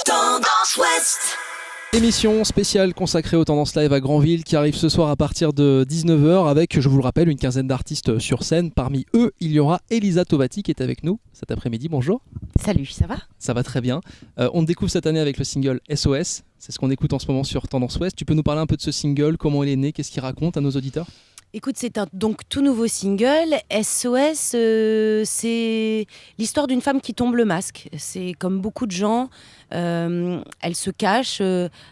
Tendance Ouest. Émission spéciale consacrée aux tendances live à Granville qui arrive ce soir à partir de 19h avec, je vous le rappelle, une quinzaine d'artistes sur scène. Parmi eux, il y aura Elisa Tovati qui est avec nous cet après-midi. Bonjour. Salut, ça va ? Ça va très bien. On te découvre cette année avec le single SOS. C'est ce qu'on écoute en ce moment sur Tendance Ouest. Tu peux nous parler un peu de ce single, comment il est né, qu'est-ce qu'il raconte à nos auditeurs ? Écoute, c'est un donc tout nouveau single. SOS, c'est l'histoire d'une femme qui tombe le masque. C'est comme beaucoup de gens, elle se cache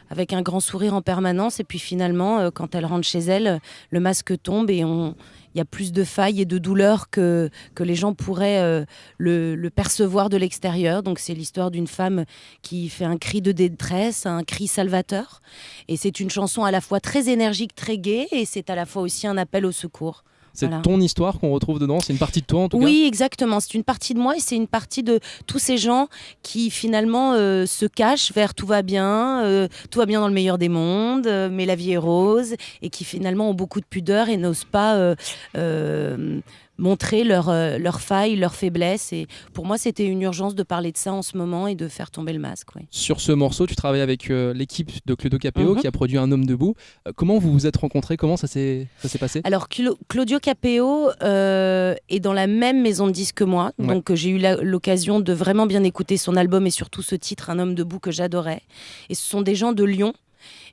avec un grand sourire en permanence et puis finalement, quand elle rentre chez elle, le masque tombe et il y a plus de failles et de douleurs que les gens pourraient le percevoir de l'extérieur. Donc c'est l'histoire d'une femme qui fait un cri de détresse, un cri salvateur. Et c'est une chanson à la fois très énergique, très gaie, et c'est à la fois aussi un appel au secours. C'est Voilà. ton histoire qu'on retrouve dedans, c'est une partie de toi en tout cas ? Oui, exactement. C'est une partie de moi et c'est une partie de tous ces gens qui finalement se cachent vers tout va bien dans le meilleur des mondes, mais la vie est rose, et qui finalement ont beaucoup de pudeur et n'osent pas montrer leurs failles, leurs faiblesses. Et pour moi, c'était une urgence de parler de ça en ce moment et de faire tomber le masque. Ouais. Sur ce morceau, tu travailles avec l'équipe de Claudio Capéo qui a produit Un homme debout. Comment vous vous êtes rencontrés ? Comment ça s'est passé ? Alors, Claudio Capéo est dans la même maison de disques que moi. Ouais. Donc, j'ai eu l'occasion de vraiment bien écouter son album et surtout ce titre, Un homme debout, que j'adorais. Et ce sont des gens de Lyon.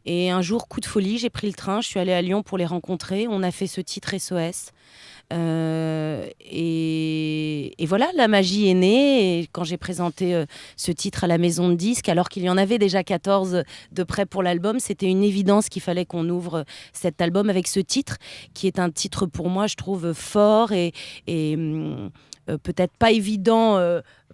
Et un jour, coup de folie, j'ai pris le train, je suis allée à Lyon pour les rencontrer. On a fait ce titre SOS. Et voilà, la magie est née. Et quand j'ai présenté ce titre à la maison de disques, alors qu'il y en avait déjà 14 de près pour l'album, c'était une évidence qu'il fallait qu'on ouvre cet album avec ce titre, qui est un titre pour moi, je trouve, fort et peut-être pas évident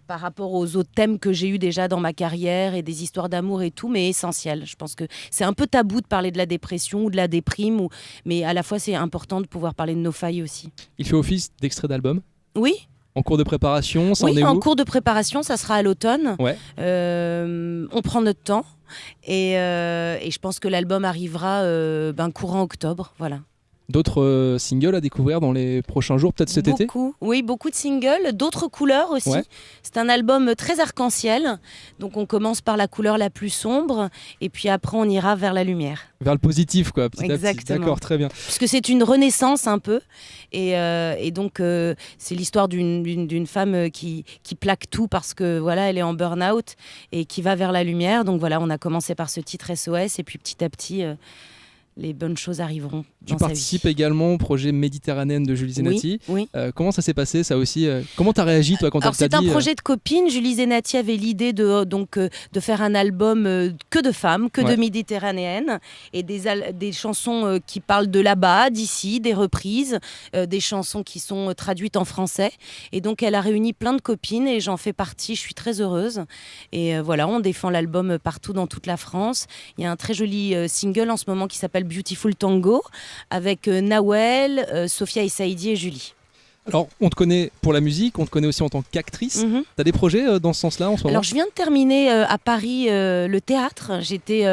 par rapport aux autres thèmes que j'ai eu déjà dans ma carrière et des histoires d'amour et tout, mais essentiel. Je pense que c'est un peu tabou de parler de la dépression ou de la déprime, mais à la fois c'est important de pouvoir parler de nos failles aussi. Il fait office d'extrait d'album ? Oui, En cours de préparation, ça en oui, est en où ? cours de préparation, ça sera à l'automne. Ouais. On prend notre temps et je pense que l'album arrivera courant octobre, voilà. D'autres singles à découvrir dans les prochains jours, peut-être cet été ? Oui, beaucoup de singles, d'autres couleurs aussi. Ouais. C'est un album très arc-en-ciel, donc on commence par la couleur la plus sombre et puis après on ira vers la lumière. Vers le positif, quoi, petit à petit. Exactement. D'accord, très bien. Parce que c'est une renaissance un peu, et donc c'est l'histoire d'une femme qui plaque tout parce que voilà, elle est en burn-out et qui va vers la lumière. Donc voilà, on a commencé par ce titre SOS et puis petit à petit les bonnes choses arriveront Tu dans sa vie. participes également au projet Méditerranéenne de Julie Zenati. Oui. Comment ça s'est passé, ça aussi Comment t'as réagi, toi, quand Alors elle t'a c'est dit un projet de copine. Julie Zenati avait l'idée de faire un album que de femmes, que Ouais. de méditerranéennes, et des chansons qui parlent de là-bas, d'ici, des reprises, des chansons qui sont traduites en français. Et donc elle a réuni plein de copines et j'en fais partie. Je suis très heureuse. Et voilà, on défend l'album partout dans toute la France. Il y a un très joli single en ce moment qui s'appelle Beautiful Tango avec Nawel, Sophia et Saïdi et Julie. Alors, on te connaît pour la musique, on te connaît aussi en tant qu'actrice. T'as des projets dans ce sens-là en ce moment ? Alors je viens de terminer à Paris le théâtre. J'étais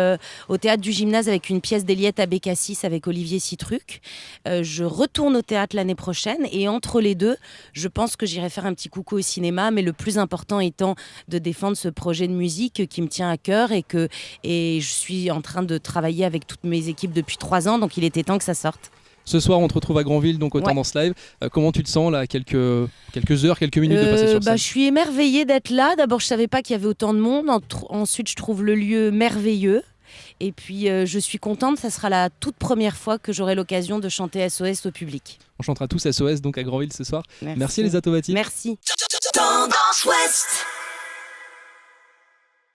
au théâtre du Gymnase avec une pièce d'Eliette à Bécassis avec Olivier Citruc. Je retourne au théâtre l'année prochaine et entre les deux, je pense que j'irai faire un petit coucou au cinéma, mais le plus important étant de défendre ce projet de musique qui me tient à cœur et je suis en train de travailler avec toutes mes équipes depuis 3 ans, donc il était temps que ça sorte. Ce soir, on te retrouve à Granville, donc au Tendance Live. Comment tu te sens là, quelques heures, quelques minutes de passer sur scène ? Je suis émerveillée d'être là. D'abord, je ne savais pas qu'il y avait autant de monde. Ensuite, je trouve le lieu merveilleux. Et puis, je suis contente. Ça sera la toute première fois que j'aurai l'occasion de chanter SOS au public. On chantera tous SOS donc à Granville ce soir. Merci Merci Elisa Tovati. Merci. Tendance Ouest.